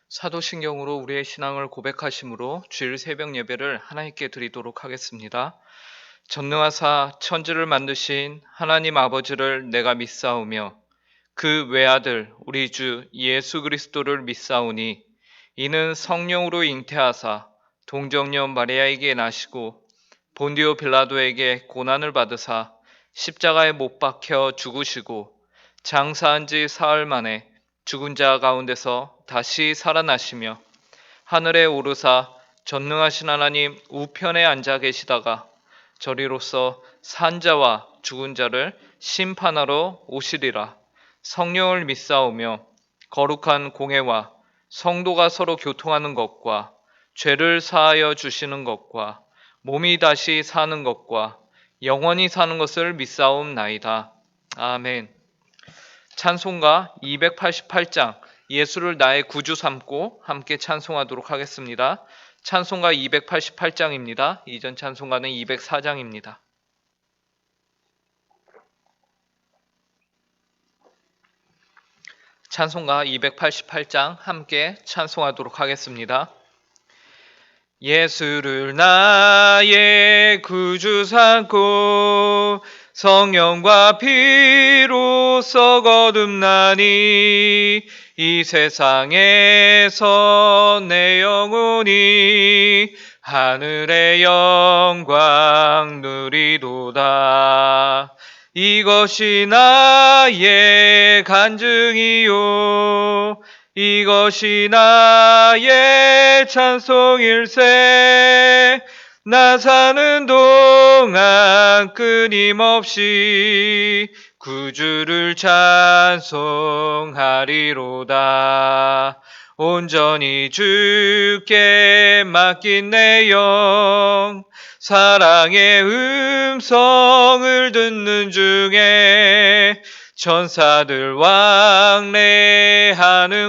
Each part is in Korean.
사도신경으로 우리의 신앙을 고백하심으로 주일 새벽 예배를 하나님께 드리도록 하겠습니다. 전능하사 천지를 만드신 하나님 아버지를 내가 믿사오며 그 외아들 우리 주 예수 그리스도를 믿사오니 이는 성령으로 잉태하사 동정녀 마리아에게 나시고 본디오 빌라도에게 고난을 받으사 십자가에 못 박혀 죽으시고 장사한 지 사흘 만에 죽은 자 가운데서 다시 살아나시며 하늘에 오르사 전능하신 하나님 우편에 앉아 계시다가 저리로서 산자와 죽은 자를 심판하러 오시리라. 성령을 믿사오며 거룩한 공회와 성도가 서로 교통하는 것과 죄를 사하여 주시는 것과 몸이 다시 사는 것과 영원히 사는 것을 믿사옵나이다. 아멘. 찬송가 288장 예수를 나의 구주 삼고 함께 찬송하도록 하겠습니다. 찬송가 288장입니다. 이전 찬송가는 204장입니다. 찬송가 288장 함께 찬송하도록 하겠습니다. 예수를 나의 구주 삼고 성령과 피로써 거듭나니 이 세상에서 내 영혼이 하늘의 영광 누리도다. 이것이 나의 간증이요 이것이 나의 찬송일세. 나 사는 동안 끊임없이 구주를 찬송하리로다. 온전히 주께 맡긴 내 영 사랑의 음성을 듣는 중에 천사들 왕래하는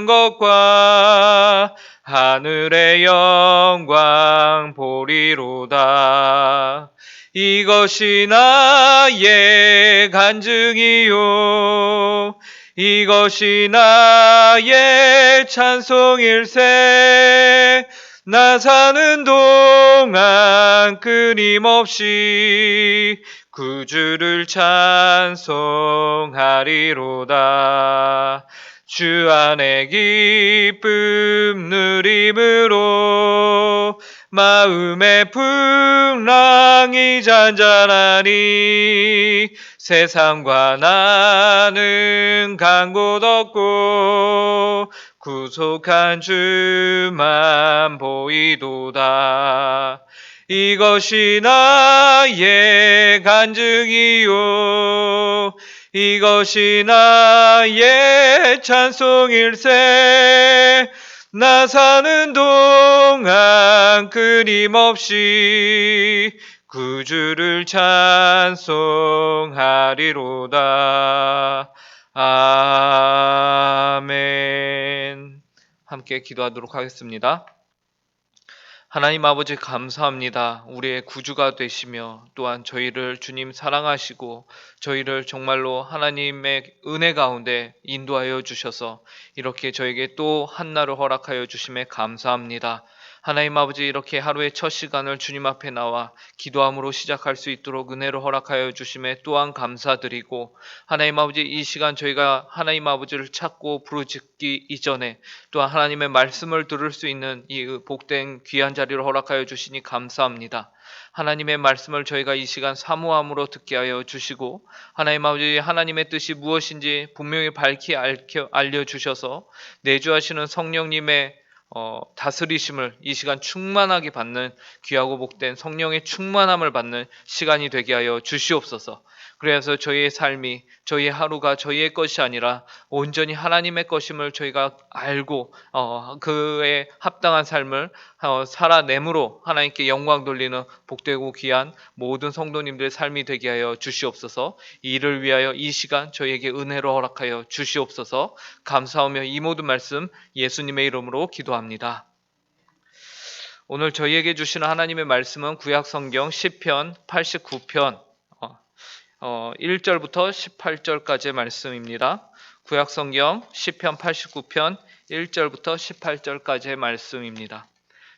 것과 하늘의 영광 보리로다. 이것이 나의 간증이요 이것이 나의 찬송일세. 나 사는 동안 끊임없이 구주를 찬송하리로다. 주 안에 기쁨 누림으로 마음의 풍랑이 잔잔하니 세상과 나는 간 곳 없고 구속한 주만 보이도다. 이것이 나의 간증이요 이것이 나의 찬송일세. 나 사는 동안 끊임없이 구주를 찬송하리로다. 아멘. 함께 기도하도록 하겠습니다. 하나님 아버지 감사합니다. 우리의 구주가 되시며 또한 저희를 주님 사랑하시고 저희를 정말로 하나님의 은혜 가운데 인도하여 주셔서 이렇게 저에게 또 한날을 허락하여 주심에 감사합니다. 하나님 아버지 이렇게 하루의 첫 시간을 주님 앞에 나와 기도함으로 시작할 수 있도록 은혜를 허락하여 주심에 또한 감사드리고 하나님 아버지 이 시간 저희가 하나님 아버지를 찾고 부르짖기 이전에 또한 하나님의 말씀을 들을 수 있는 이 복된 귀한 자리를 허락하여 주시니 감사합니다. 하나님의 말씀을 저희가 이 시간 사모함으로 듣게 하여 주시고 하나님 아버지 하나님의 뜻이 무엇인지 분명히 밝히 알려주셔서 내주하시는 성령님의 다스리심을 이 시간 충만하게 받는 귀하고 복된 성령의 충만함을 받는 시간이 되게 하여 주시옵소서. 그래서 저희의 삶이 저희의 하루가 저희의 것이 아니라 온전히 하나님의 것임을 저희가 알고 그에 합당한 삶을 살아내므로 하나님께 영광 돌리는 복되고 귀한 모든 성도님들의 삶이 되게 하여 주시옵소서. 이를 위하여 이 시간 저희에게 은혜로 허락하여 주시옵소서. 감사하며 이 모든 말씀 예수님의 이름으로 기도합니다. 오늘 저희에게 주시는 하나님의 말씀은 구약성경 시편 89편 1절부터 18절까지의 말씀입니다. 구약성경 시편 89편 1절부터 18절까지의 말씀입니다.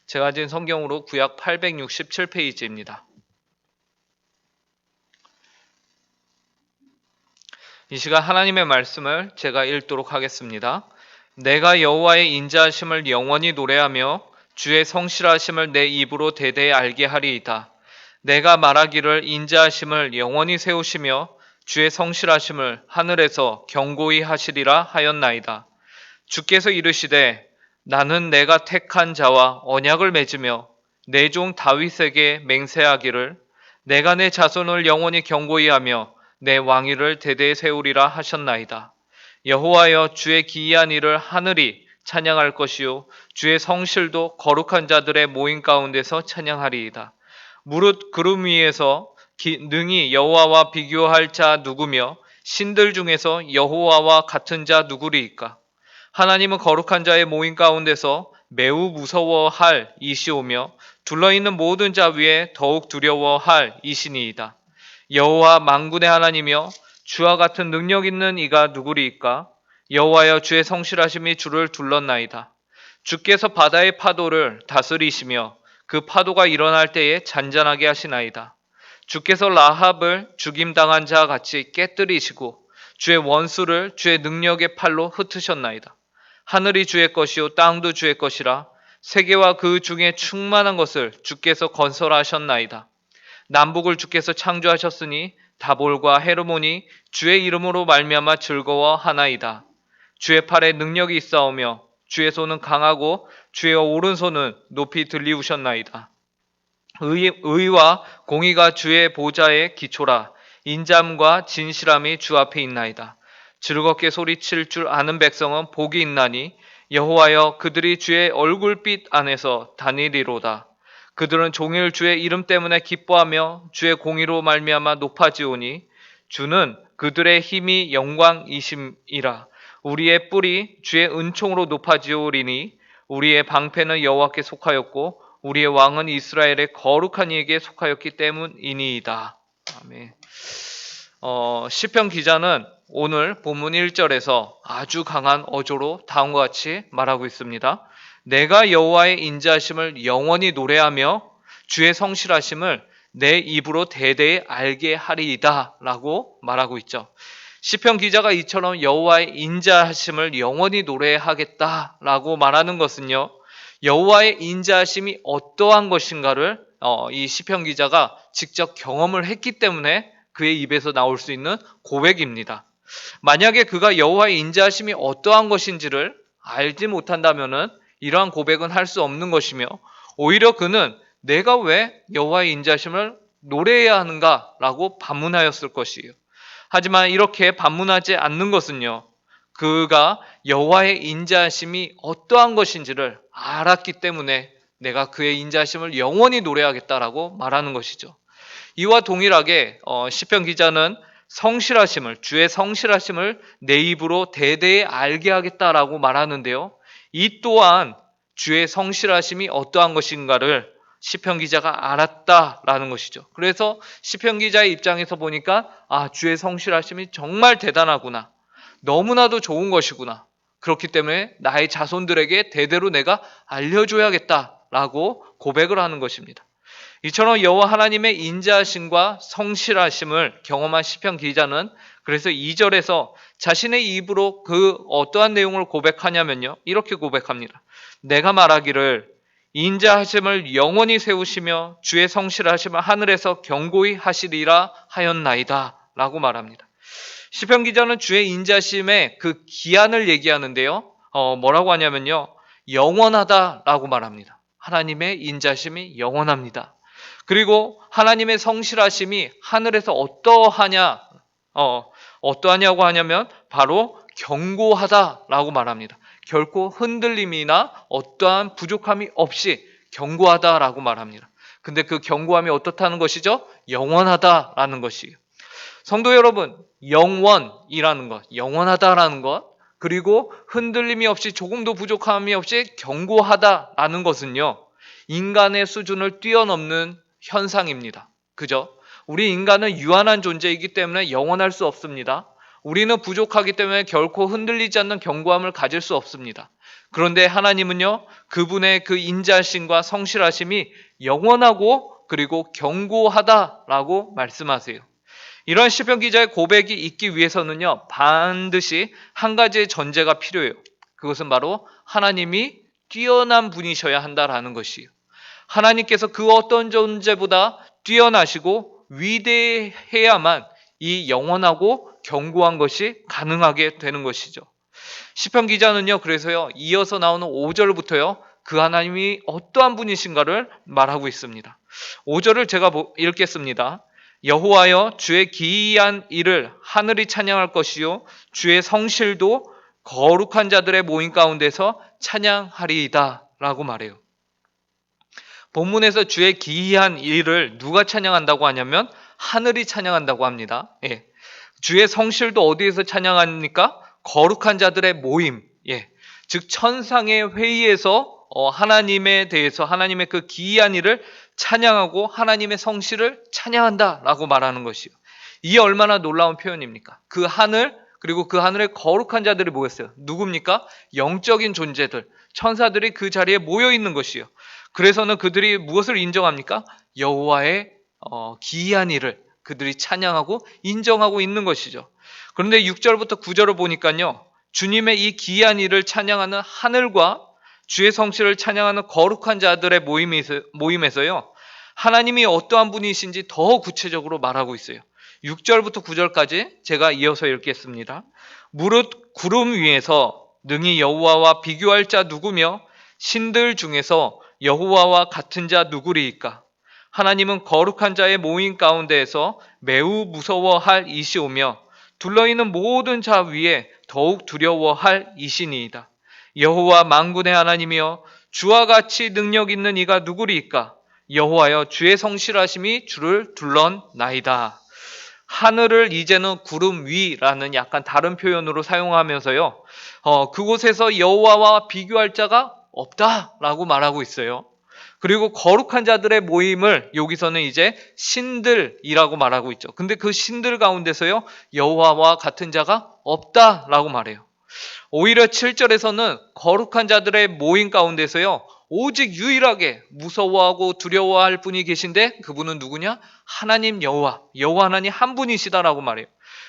제가 가진 성경으로 구약 867페이지입니다. 이 시간 하나님의 말씀을 제가 읽도록 하겠습니다. 내가 여호와의 인자하심을 영원히 노래하며 주의 성실하심을 내 입으로 대대히 알게 하리이다. 내가 말하기를 인자하심을 영원히 세우시며 주의 성실하심을 하늘에서 경고히 하시리라 하였나이다. 주께서 이르시되 나는 내가 택한 자와 언약을 맺으며 내 종 다윗에게 맹세하기를 내가 내 자손을 영원히 경고히 하며 내 왕위를 대대히 세우리라 하셨나이다. 여호와여 주의 기이한 일을 하늘이 찬양할 것이요 주의 성실도 거룩한 자들의 모임 가운데서 찬양하리이다. 무릇 구름 위에서 능히 여호와와 비교할 자 누구며 신들 중에서 여호와와 같은 자 누구리이까? 하나님은 거룩한 자의 모임 가운데서 매우 무서워할 이시오며 둘러있는 모든 자 위에 더욱 두려워할 이시니이다. 여호와 만군의 하나님이여 주와 같은 능력 있는 이가 누구리이까? 여호와여 주의 성실하심이 주를 둘렀나이다. 주께서 바다의 파도를 다스리시며 그 파도가 일어날 때에 잔잔하게 하시나이다. 주께서 라합을 죽임당한 자 같이 깨뜨리시고 주의 원수를 주의 능력의 팔로 흩으셨나이다. 하늘이 주의 것이요 땅도 주의 것이라 세계와 그 중에 충만한 것을 주께서 건설하셨나이다. 남북을 주께서 창조하셨으니 다볼과 헤르몬이 주의 이름으로 말미암아 즐거워하나이다. 주의 팔에 능력이 있사오며 주의 손은 강하고 주의 오른손은 높이 들리우셨나이다. 의와 공의가 주의 보좌의 기초라. 인자함과 진실함이 주 앞에 있나이다. 즐겁게 소리칠 줄 아는 백성은 복이 있나니 여호와여 그들이 주의 얼굴빛 안에서 다니리로다. 그들은 종일 주의 이름 때문에 기뻐하며 주의 공의로 말미암아 높아지오니 주는 그들의 힘이 영광이심이라. 우리의 뿔이 주의 은총으로 높아지오리니 우리의 방패는 여호와께 속하였고 우리의 왕은 이스라엘의 거룩한 이에게 속하였기 때문이니이다. 아멘. 시편 기자는 오늘 본문 1절에서 아주 강한 어조로 다음과 같이 말하고 있습니다. 내가 여호와의 인자하심을 영원히 노래하며 주의 성실하심을 내 입으로 대대히 알게 하리이다 라고 말하고 있죠. 시편 기자가 이처럼 여호와의 인자하심을 영원히 노래하겠다라고 말하는 것은요, 여호와의 인자하심이 어떠한 것인가를 이 시편 기자가 직접 경험을 했기 때문에 그의 입에서 나올 수 있는 고백입니다. 만약에 그가 여호와의 인자하심이 어떠한 것인지를 알지 못한다면은 이러한 고백은 할 수 없는 것이며, 오히려 그는 내가 왜 여호와의 인자하심을 노래해야 하는가라고 반문하였을 것이에요. 하지만 이렇게 반문하지 않는 것은요, 그가 여호와의 인자하심이 어떠한 것인지를 알았기 때문에 내가 그의 인자하심을 영원히 노래하겠다라고 말하는 것이죠. 이와 동일하게 시편 기자는 성실하심을, 주의 성실하심을 내 입으로 대대히 알게 하겠다라고 말하는데요, 이 또한 주의 성실하심이 어떠한 것인가를 시편 기자가 알았다라는 것이죠. 그래서 시편 기자의 입장에서 보니까 주의 성실하심이 정말 대단하구나, 너무나도 좋은 것이구나, 그렇기 때문에 나의 자손들에게 대대로 내가 알려줘야겠다라고 고백을 하는 것입니다. 이처럼 여호와 하나님의 인자하심과 성실하심을 경험한 시편 기자는 그래서 2절에서 자신의 입으로 그 어떠한 내용을 고백하냐면요, 이렇게 고백합니다. 내가 말하기를 인자하심을 영원히 세우시며 주의 성실하심을 하늘에서 경고히 하시리라 하였나이다 라고 말합니다. 시편 기자는 주의 인자하심의 그 기한을 얘기하는데요, 뭐라고 하냐면요, 영원하다라고 말합니다. 하나님의 인자하심이 영원합니다. 그리고 하나님의 성실하심이 하늘에서 어떠하냐고 하냐면 바로 견고하다라고 말합니다. 결코 흔들림이나 어떠한 부족함이 없이 견고하다라고 말합니다. 근데 그 견고함이 어떻다는 것이죠? 영원하다라는 것이에요. 성도 여러분, 영원이라는 것, 영원하다라는 것, 그리고 흔들림이 없이 조금도 부족함이 없이 견고하다라는 것은요, 인간의 수준을 뛰어넘는 현상입니다. 그죠? 우리 인간은 유한한 존재이기 때문에 영원할 수 없습니다. 우리는 부족하기 때문에 결코 흔들리지 않는 견고함을 가질 수 없습니다. 그런데 하나님은요, 그분의 그 인자심과 성실하심이 영원하고 그리고 견고하다라고 말씀하세요. 이런 시편 기자의 고백이 있기 위해서는요, 반드시 한 가지의 전제가 필요해요. 그것은 바로 하나님이 뛰어난 분이셔야 한다라는 것이에요. 하나님께서 그 어떤 존재보다 뛰어나시고 위대해야만 이 영원하고 견고한 것이 가능하게 되는 것이죠. 시편 기자는요, 그래서요, 이어서 나오는 5절부터요, 그 하나님이 어떠한 분이신가를 말하고 있습니다. 5절을 제가 읽겠습니다. 여호와여, 주의 기이한 일을 하늘이 찬양할 것이요 주의 성실도 거룩한 자들의 모임 가운데서 찬양하리이다 라고 말해요. 본문에서 주의 기이한 일을 누가 찬양한다고 하냐면 하늘이 찬양한다고 합니다. 예. 주의 성실도 어디에서 찬양합니까? 거룩한 자들의 모임, 즉 천상의 회의에서 하나님에 대해서 하나님의 그 기이한 일을 찬양하고 하나님의 성실을 찬양한다라고 말하는 것이요. 이게 얼마나 놀라운 표현입니까? 그 하늘, 그리고 그 하늘에 거룩한 자들이 모였어요. 누굽니까? 영적인 존재들, 천사들이 그 자리에 모여 있는 것이요. 그래서는 그들이 무엇을 인정합니까? 여호와의 기이한 일을 그들이 찬양하고 인정하고 있는 것이죠. 그런데 6절부터 9절을 보니까요, 주님의 이 기이한 일을 찬양하는 하늘과 주의 성실을 찬양하는 거룩한 자들의 모임에서요, 하나님이 어떠한 분이신지 더 구체적으로 말하고 있어요. 6절부터 9절까지 제가 이어서 읽겠습니다. 무릇 구름 위에서 능히 여호와와 비교할 자 누구며 신들 중에서 여호와와 같은 자 누구리이까? 하나님은 거룩한 자의 모임 가운데에서 매우 무서워할 이시오며 둘러있는 모든 자 위에 더욱 두려워할 이시니이다. 여호와 만군의 하나님이여, 주와 같이 능력 있는 이가 누구리이까? 여호와여, 주의 성실하심이 주를 둘렀나이다. 하늘을 이제는 구름 위라는 약간 다른 표현으로 사용하면서요, 그곳에서 여호와와 비교할 자가 없다라고 말하고 있어요. 그리고 거룩한 자들의 모임을 여기서는 이제 신들이라고 말하고 있죠. 근데 그 신들 가운데서요, 여호와와 같은 자가 없다라고 말해요. 오히려 7절에서는 거룩한 자들의 모임 가운데서요, 오직 유일하게 무서워하고 두려워할 분이 계신데 그분은 누구냐? 하나님 여호와 하나님 한 분이시다라고 말해요.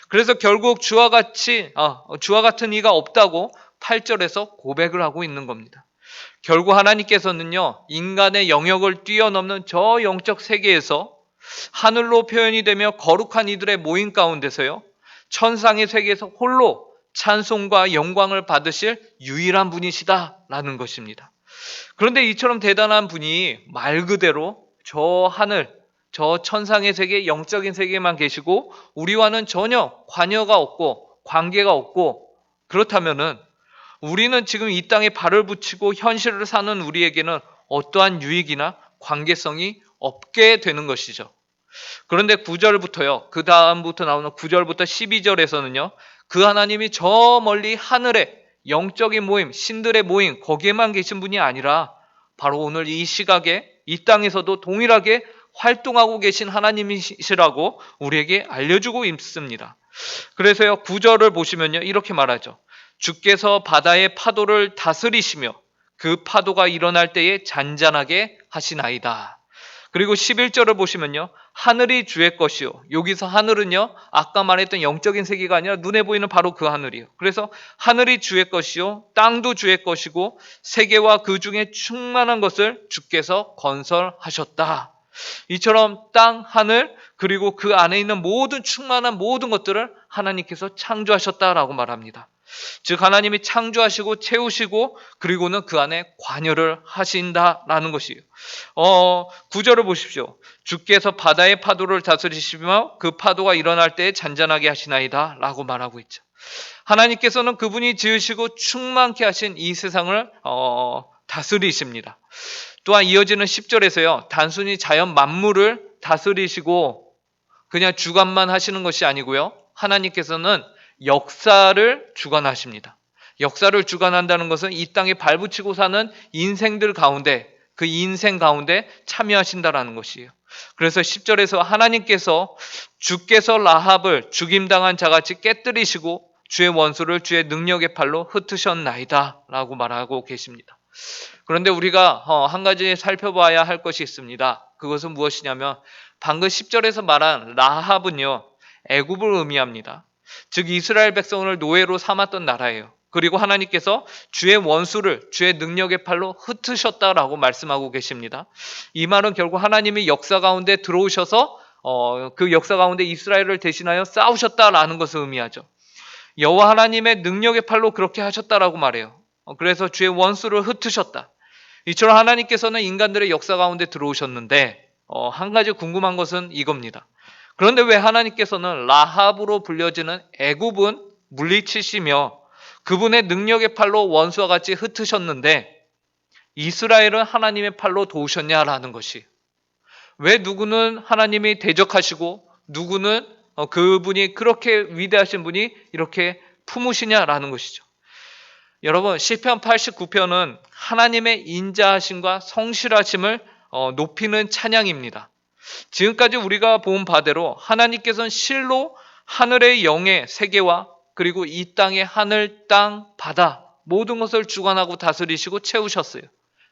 그래서 결국 주와 같은 이가 없다고 8절에서 고백을 하고 있는 겁니다. 결국 하나님께서는요, 인간의 영역을 뛰어넘는 저 영적 세계에서 하늘로 표현이 되며 거룩한 이들의 모임 가운데서요, 천상의 세계에서 홀로 찬송과 영광을 받으실 유일한 분이시다라는 것입니다. 그런데 이처럼 대단한 분이 말 그대로 저 하늘, 저 천상의 세계, 영적인 세계에만 계시고 우리와는 전혀 관여가 없고 관계가 없고, 그렇다면은 우리는 지금 이 땅에 발을 붙이고 현실을 사는 우리에게는 어떠한 유익이나 관계성이 없게 되는 것이죠. 그런데 9절부터요, 그 다음부터 나오는 9절부터 12절에서는요, 그 하나님이 저 멀리 하늘에 영적인 모임, 신들의 모임, 거기에만 계신 분이 아니라 바로 오늘 이 시각에 이 땅에서도 동일하게 활동하고 계신 하나님이시라고 우리에게 알려주고 있습니다. 그래서요, 9절을 보시면요, 이렇게 말하죠. 주께서 바다의 파도를 다스리시며 그 파도가 일어날 때에 잔잔하게 하시나이다. 그리고 11절을 보시면요, 하늘이 주의 것이요. 여기서 하늘은요, 아까 말했던 영적인 세계가 아니라 눈에 보이는 바로 그 하늘이에요. 그래서 하늘이 주의 것이요, 땅도 주의 것이고 세계와 그 중에 충만한 것을 주께서 건설하셨다. 이처럼 땅, 하늘, 그리고 그 안에 있는 모든 충만한 모든 것들을 하나님께서 창조하셨다라고 말합니다. 즉 하나님이 창조하시고 채우시고 그리고는 그 안에 관여를 하신다라는 것이에요. 9절을 보십시오. 주께서 바다의 파도를 다스리시며 그 파도가 일어날 때 잔잔하게 하시나이다 라고 말하고 있죠. 하나님께서는 그분이 지으시고 충만케 하신 이 세상을 다스리십니다. 또한 이어지는 10절에서요, 단순히 자연 만물을 다스리시고 그냥 주관만 하시는 것이 아니고요, 하나님께서는 역사를 주관하십니다. 역사를 주관한다는 것은 이 땅에 발붙이고 사는 인생들 가운데, 그 인생 가운데 참여하신다라는 것이에요. 그래서 10절에서 하나님께서 주께서 라합을 죽임당한 자같이 깨뜨리시고 주의 원수를 주의 능력의 팔로 흩으셨나이다 라고 말하고 계십니다. 그런데 우리가 한 가지 살펴봐야 할 것이 있습니다. 그것은 무엇이냐면 방금 10절에서 말한 라합은요, 애굽을 의미합니다. 즉 이스라엘 백성을 노예로 삼았던 나라예요. 그리고 하나님께서 주의 원수를 주의 능력의 팔로 흩으셨다라고 말씀하고 계십니다. 이 말은 결국 하나님이 역사 가운데 들어오셔서 그 역사 가운데 이스라엘을 대신하여 싸우셨다라는 것을 의미하죠. 여호와 하나님의 능력의 팔로 그렇게 하셨다라고 말해요. 그래서 주의 원수를 흩으셨다. 이처럼 하나님께서는 인간들의 역사 가운데 들어오셨는데 한 가지 궁금한 것은 이겁니다. 그런데 왜 하나님께서는 라합으로 불려지는 애굽은 물리치시며 그분의 능력의 팔로 원수와 같이 흩으셨는데 이스라엘은 하나님의 팔로 도우셨냐라는 것이, 왜 누구는 하나님이 대적하시고 누구는 그분이 그렇게 위대하신 분이 이렇게 품으시냐라는 것이죠. 여러분, 시편 89편은 하나님의 인자하심과 성실하심을 높이는 찬양입니다. 지금까지 우리가 본 바대로 하나님께서는 실로 하늘의 영의 세계와 그리고 이 땅의 하늘, 땅, 바다 모든 것을 주관하고 다스리시고 채우셨어요.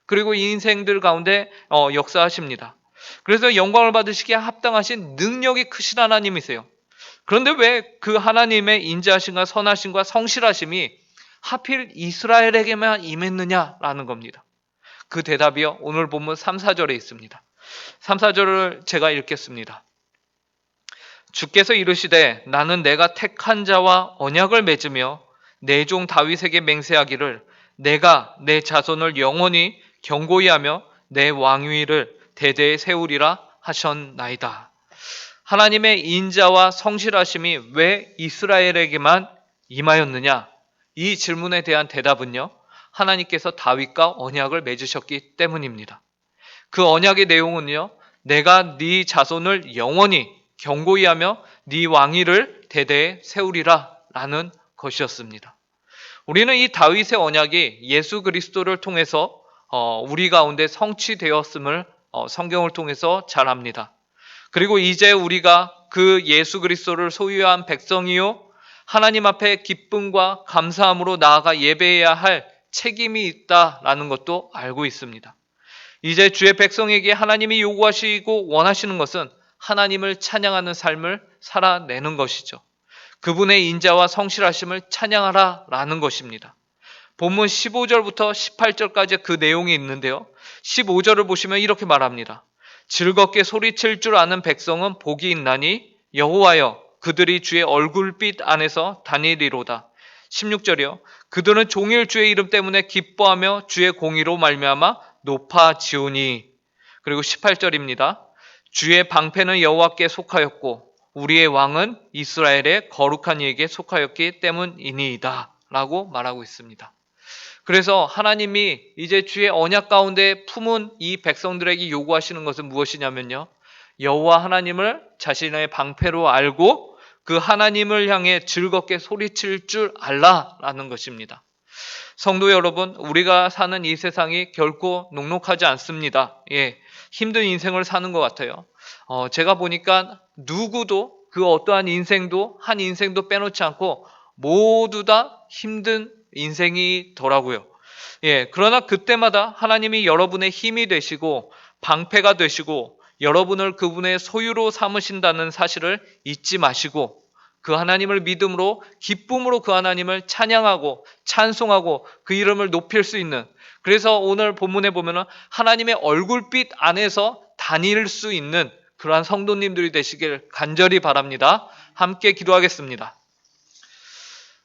그리고 인생들 가운데 역사하십니다. 그래서 영광을 받으시기에 합당하신 능력이 크신 하나님이세요. 그런데 왜 그 하나님의 인자하심과 선하심과 성실하심이 하필 이스라엘에게만 임했느냐라는 겁니다. 그 대답이요, 오늘 본문 3, 4절에 있습니다. 3, 4절을 제가 읽겠습니다. 주께서 이르시되 나는 내가 택한 자와 언약을 맺으며 내 종 다윗에게 맹세하기를 내가 내 자손을 영원히 경고히 하며 내 왕위를 대대에 세우리라 하셨나이다. 하나님의 인자와 성실하심이 왜 이스라엘에게만 임하였느냐? 이 질문에 대한 대답은요, 하나님께서 다윗과 언약을 맺으셨기 때문입니다. 그 언약의 내용은요, 내가 네 자손을 영원히 경고히 하며 네 왕위를 대대에 세우리라 라는 것이었습니다. 우리는 이 다윗의 언약이 예수 그리스도를 통해서 우리 가운데 성취되었음을 성경을 통해서 잘 압니다. 그리고 이제 우리가 그 예수 그리스도를 소유한 백성이요, 하나님 앞에 기쁨과 감사함으로 나아가 예배해야 할 책임이 있다라는 것도 알고 있습니다. 이제 주의 백성에게 하나님이 요구하시고 원하시는 것은 하나님을 찬양하는 삶을 살아내는 것이죠. 그분의 인자와 성실하심을 찬양하라라는 것입니다. 본문 15절부터 18절까지 그 내용이 있는데요. 15절을 보시면 이렇게 말합니다. 즐겁게 소리칠 줄 아는 백성은 복이 있나니 여호와여 그들이 주의 얼굴빛 안에서 다니리로다. 16절이요. 그들은 종일 주의 이름 때문에 기뻐하며 주의 공의로 말미암아 높아지우니. 그리고 18절입니다. 주의 방패는 여호와께 속하였고 우리의 왕은 이스라엘의 거룩한 이에게 속하였기 때문이니이다 라고 말하고 있습니다. 그래서 하나님이 이제 주의 언약 가운데 품은 이 백성들에게 요구하시는 것은 무엇이냐면요, 여호와 하나님을 자신의 방패로 알고 그 하나님을 향해 즐겁게 소리칠 줄 알라라는 것입니다. 성도 여러분, 우리가 사는 이 세상이 결코 녹록하지 않습니다. 힘든 인생을 사는 것 같아요. 제가 보니까 누구도 그 어떠한 인생도 한 인생도 빼놓지 않고 모두 다 힘든 인생이더라고요. 그러나 그때마다 하나님이 여러분의 힘이 되시고 방패가 되시고 여러분을 그분의 소유로 삼으신다는 사실을 잊지 마시고 그 하나님을 믿음으로 기쁨으로 그 하나님을 찬양하고 찬송하고 그 이름을 높일 수 있는, 그래서 오늘 본문에 보면은 하나님의 얼굴빛 안에서 다닐 수 있는 그러한 성도님들이 되시길 간절히 바랍니다. 함께 기도하겠습니다.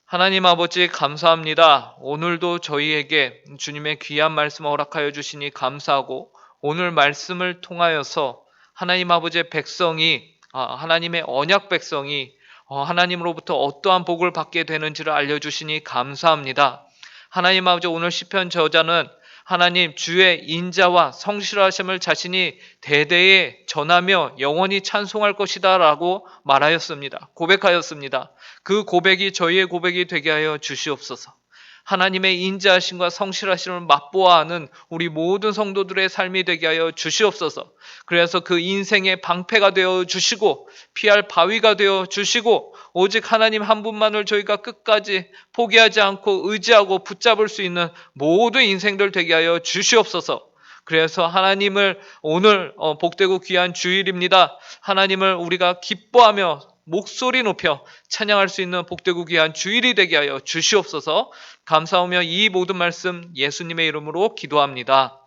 하나님 아버지 감사합니다. 오늘도 저희에게 주님의 귀한 말씀을 허락하여 주시니 감사하고 오늘 말씀을 통하여서 하나님 아버지의 백성이 하나님의 언약 백성이 하나님으로부터 어떠한 복을 받게 되는지를 알려주시니 감사합니다. 하나님 아버지, 오늘 시편 저자는 하나님 주의 인자와 성실하심을 자신이 대대에 전하며 영원히 찬송할 것이다 라고 말하였습니다. 고백하였습니다. 그 고백이 저희의 고백이 되게 하여 주시옵소서. 하나님의 인자하심과 성실하심을 맛보아하는 우리 모든 성도들의 삶이 되게 하여 주시옵소서. 그래서 그 인생의 방패가 되어 주시고 피할 바위가 되어 주시고 오직 하나님 한 분만을 저희가 끝까지 포기하지 않고 의지하고 붙잡을 수 있는 모든 인생들 되게 하여 주시옵소서. 그래서 하나님을 오늘 복되고 귀한 주일입니다. 하나님을 우리가 기뻐하며 목소리 높여 찬양할 수 있는 복되고 귀한 주일이 되게 하여 주시옵소서. 감사하며 이 모든 말씀 예수님의 이름으로 기도합니다.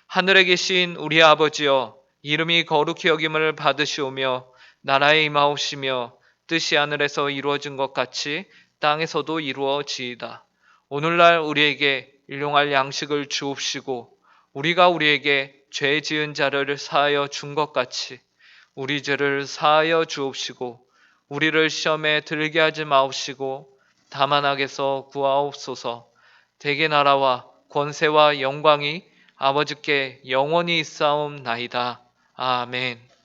하늘에 계신 우리 아버지여, 이름이 거룩히 여김을 받으시오며 나라에 임하옵시며 뜻이 하늘에서 이루어진 것 같이 땅에서도 이루어지이다. 오늘날 우리에게 일용할 양식을 주옵시고 우리가 우리에게 죄 지은 자를 사하여 준 것 같이 우리 죄를 사하여 주옵시고 우리를 시험에 들게 하지 마옵시고 다만 악에서 구하옵소서. 대개 나라와 권세와 영광이 아버지께 영원히 있사옵나이다. 아멘.